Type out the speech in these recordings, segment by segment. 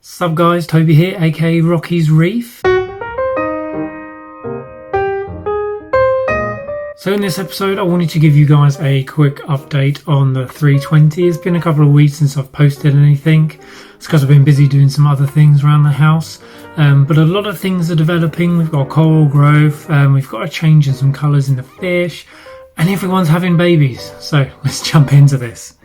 Sup guys, Toby here, aka RockysReef. So in this episode I wanted to give you guys a quick update on the 320. It's been a couple of weeks since I've posted anything. It's because I've been busy doing some other things around the house. But a lot of things are developing. We've got coral growth, we've got a change in some colours in the fish, and everyone's having babies. So let's jump into this.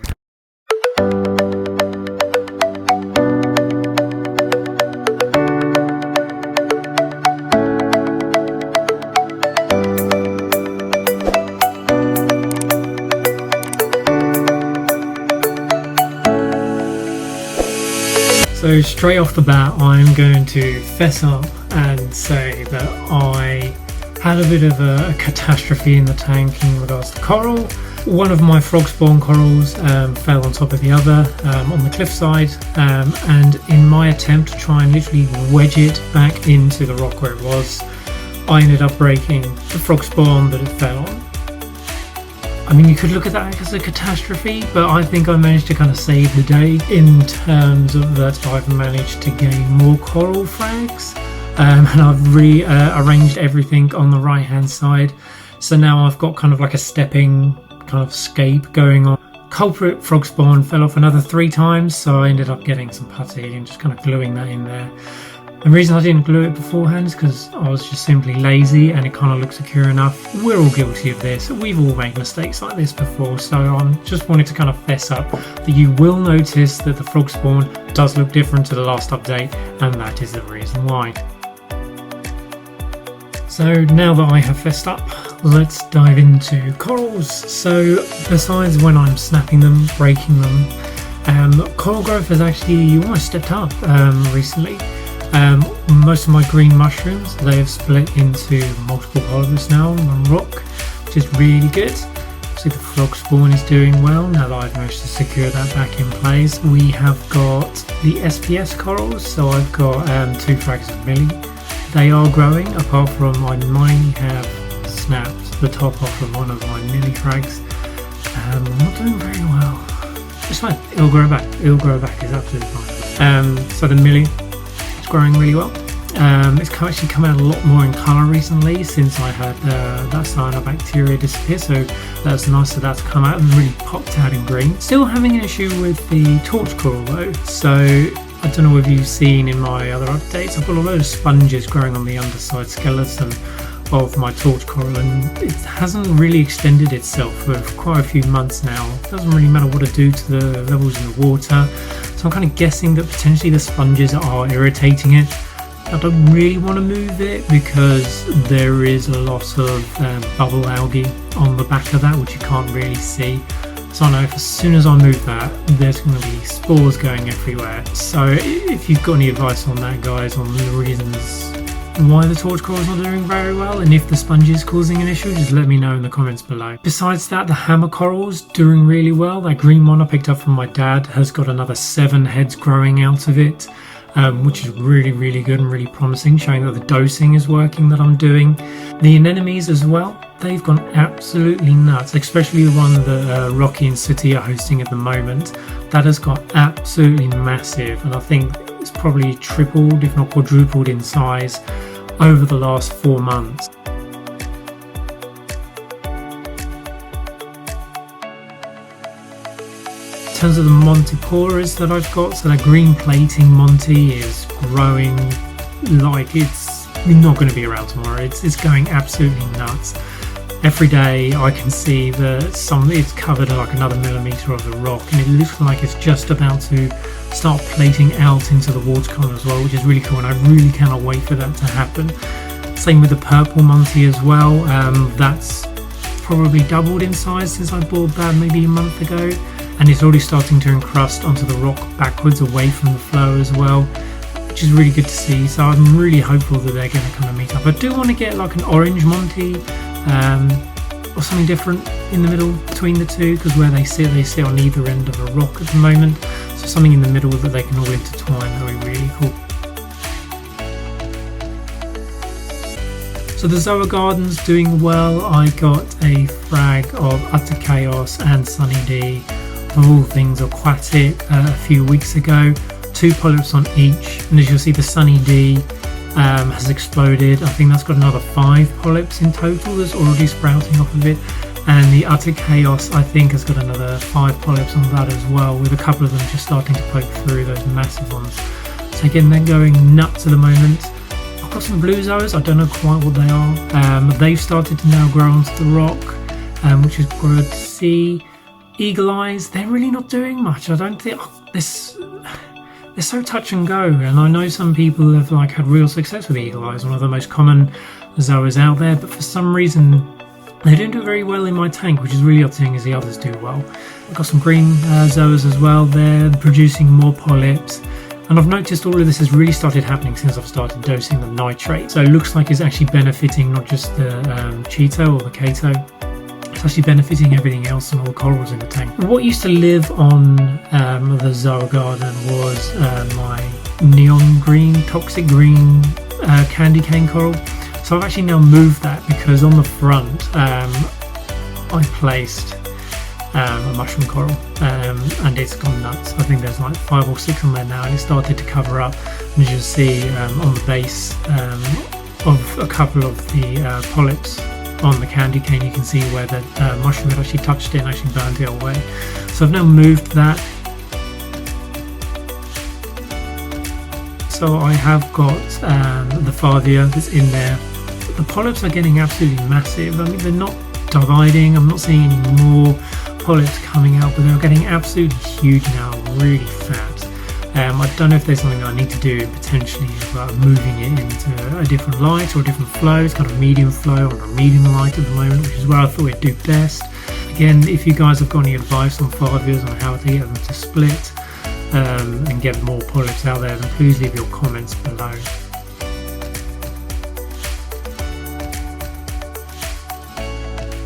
So straight off the bat, I'm going to fess up and say that I had a bit of a catastrophe in the tank in regards to coral. One of my frog spawn corals fell on top of the other on the cliffside, and in my attempt to try and literally wedge it back into the rock where it was, I ended up breaking the frog spawn that it fell on. I mean, you could look at that as a catastrophe, but I think I managed to kind of save the day in terms of that I've managed to gain more coral frags, and I've rearranged everything on the right hand side. So now I've got kind of like a stepping kind of scape going on. Culprit frog spawn fell off another 3 times, so I ended up getting some putty and just kind of gluing that in there. The reason I didn't glue it beforehand is because I was just simply lazy and it kind of looked secure enough. We're all guilty of this. We've all made mistakes like this before, so I just wanted to kind of fess up that you will notice that the frog spawn does look different to the last update, and that is the reason why. So now that I have fessed up, let's dive into corals. So besides when I'm snapping them, breaking them, coral growth has actually almost stepped up recently. Most of my green mushrooms, they have split into multiple harvests now on rock, which is really good. See, the frog spawn is doing well now that I've managed to secure that back in place. We have got the SPS corals, so I've got 2 frags of millie. They are growing, apart from I might have snapped the top off of one of my millie frags. I'm not doing very well. It's fine, it'll grow back. It'll grow back, it's absolutely fine. So the millie, growing really well. It's actually come out a lot more in colour recently since I had that cyanobacteria disappear, so that's nice that that's come out and really popped out in green. Still having an issue with the torch coral though, so I don't know if you've seen in my other updates, I've got a load of sponges growing on the underside skeleton of my torch coral, and it hasn't really extended itself for quite a few months now. It doesn't really matter what I do to the levels in the water, so I'm kind of guessing that potentially the sponges are irritating it. I don't really want to move it because there is a lot of bubble algae on the back of that which you can't really see. So I know if as soon as I move that, there's going to be spores going everywhere. So if you've got any advice on that, guys, on the reasons why the torch corals are doing very well, and if the sponge is causing an issue, just let me know in the comments below. Besides that, the hammer corals doing really well. That green one I picked up from my dad has got another 7 heads growing out of it, which is really good and really promising, showing that the dosing is working that I'm doing. The anemones as well, they've gone absolutely nuts, especially the one that Rocky and City are hosting at the moment. That has got absolutely massive, and I think it's probably tripled if not quadrupled in size over the last 4 months. In terms of the Montiporas that I've got, so that green plating Monty is growing like it's not going to be around tomorrow. It's going absolutely nuts. Every day I can see that it's covered like another millimetre of the rock, and it looks like it's just about to start plating out into the water column as well, which is really cool, and I really cannot wait for that to happen. Same with the purple Monty as well. That's probably doubled in size since I bought that maybe a month ago, and it's already starting to encrust onto the rock backwards away from the flow as well, which is really good to see. So I'm really hopeful that they're going to kind of meet up. I do want to get like an orange Monty or something different in the middle between the two, because where they sit on either end of a rock at the moment, so something in the middle that they can all intertwine. That would be really cool. So the Zoa Garden's doing well. I got a frag of Utter Chaos and Sunny D, of all things aquatic, a few weeks ago. 2 2 polyps on each, and as you'll see, the Sunny D has exploded. I think that's got another 5 polyps in total that's already sprouting off of it, and the Utter Chaos I think has got another 5 polyps on that as well, with a couple of them just starting to poke through, those massive ones. So again, they're going nuts at the moment. I've got some blue zoas, I don't know quite what they are. They've started to now grow onto the rock, which is good to see. Eagle Eyes, they're really not doing much. I don't think they're so touch and go, and I know some people have like had real success with Eagle Eyes, one of the most common zoas out there, but for some reason they don't do very well in my tank, which is really odd seeing as the others do well. I've got some green zoas as well, they're producing more polyps, and I've noticed all of this has really started happening since I've started dosing the nitrate, so it looks like it's actually benefiting not just the Cheeto or the Kato, it's actually benefiting everything else and all the corals in the tank. What used to live on the Zoa Garden was my neon green, toxic green candy cane coral. So I've actually now moved that because on the front I placed a mushroom coral and it's gone nuts. I think there's like 5 or 6 on there now, and it started to cover up. And as you'll see on the base of a couple of the polyps on the candy cane, you can see where the mushroom had actually touched it and actually burned it away. So I've now moved that. So I have got the Favia that's in there. The polyps are getting absolutely massive. I mean, they're not dividing, I'm not seeing any more polyps coming out, but they're getting absolutely huge now, really fat. I don't know if there's something I need to do potentially about moving it into a different light or a different flow. It's kind of medium flow or a medium light at the moment, which is where I thought it'd do best. Again, if you guys have got any advice on Favias on how to get them to split and get more polyps out there, then please leave your comments below.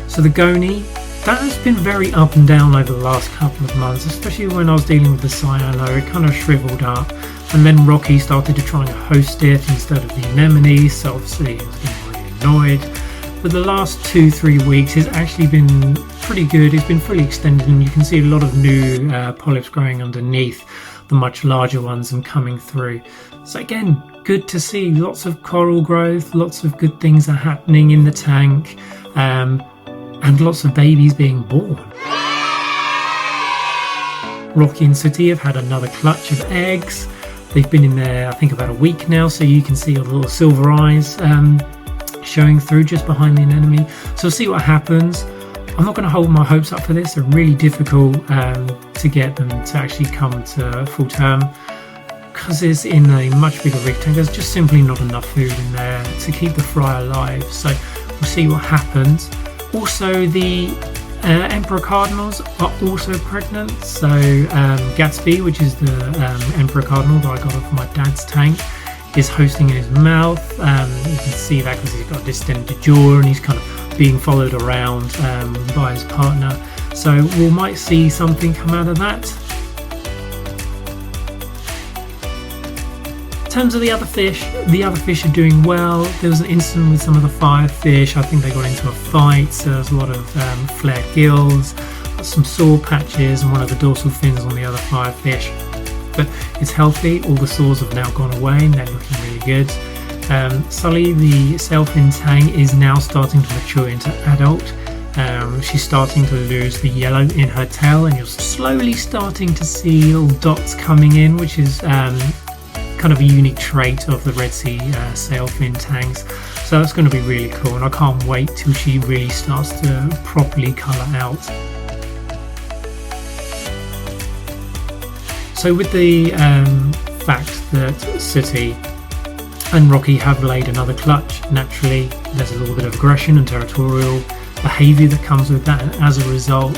So the Goni, that has been very up and down over the last couple of months, especially when I was dealing with the cyano. It kind of shriveled up, and then Rocky started to try and host it instead of the Anemone, so obviously I was getting really annoyed. But the last 2-3 weeks it's actually been pretty good. It's been fully extended, and you can see a lot of new polyps growing underneath the much larger ones and coming through. So again, good to see. Lots of coral growth, lots of good things are happening in the tank. And lots of babies being born. Rocky and Sooty have had another clutch of eggs. They've been in there, I think, about a week now, so you can see all the little silver eyes showing through just behind the anemone. So we'll see what happens. I'm not going to hold my hopes up for this. They're really difficult to get them to actually come to full term because it's in a much bigger reef tank. There's just simply not enough food in there to keep the fry alive. So we'll see what happens. Also, the Emperor Cardinals are also pregnant. So Gatsby, which is the Emperor Cardinal that I got off my dad's tank, is hosting in his mouth. You can see that because he's got a distended jaw and he's kind of being followed around by his partner. So we might see something come out of that. In terms of the other fish are doing well. There was an incident with some of the firefish. I think they got into a fight, so there's a lot of flared gills, some sore patches, and one of the dorsal fins on the other firefish. But it's healthy, all the sores have now gone away and they're looking really good. Sully, the sailfin tang, is now starting to mature into adult. She's starting to lose the yellow in her tail, and you're slowly starting to see little dots coming in, which is kind of a unique trait of the Red Sea sailfin tangs. So that's going to be really cool, and I can't wait till she really starts to properly colour out. So with the fact that Sooty and Rocky have laid another clutch, naturally there's a little bit of aggression and territorial behaviour that comes with that, and as a result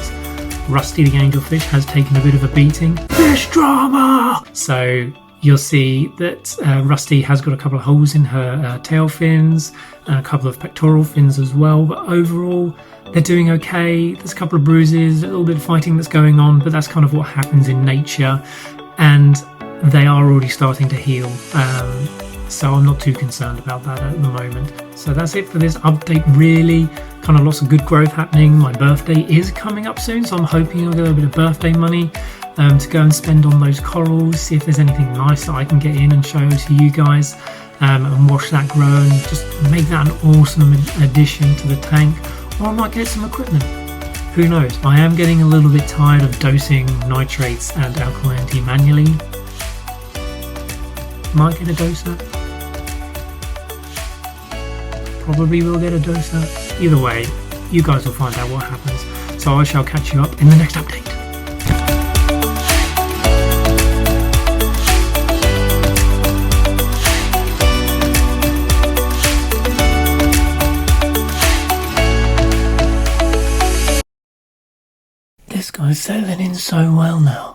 Rusty the angelfish has taken a bit of a beating. Fish drama! So you'll see that Rusty has got a couple of holes in her tail fins and a couple of pectoral fins as well, but overall they're doing okay. There's a couple of bruises, a little bit of fighting that's going on, but that's kind of what happens in nature, and they are already starting to heal, so I'm not too concerned about that at the moment. So that's it for this update, really. Kind of lots of good growth happening. My birthday is coming up soon, so I'm hoping I'll get a bit of birthday money. to go and spend on those corals, see if there's anything nice that I can get in and show to you guys, and watch that grow and just make that an awesome addition to the tank. Or I might get some equipment. Who knows? I am getting a little bit tired of dosing nitrates and alkalinity manually. Might get a doser. Probably will get a doser. Either way, you guys will find out what happens. So I shall catch you up in the next update. This guy's settling in so well now.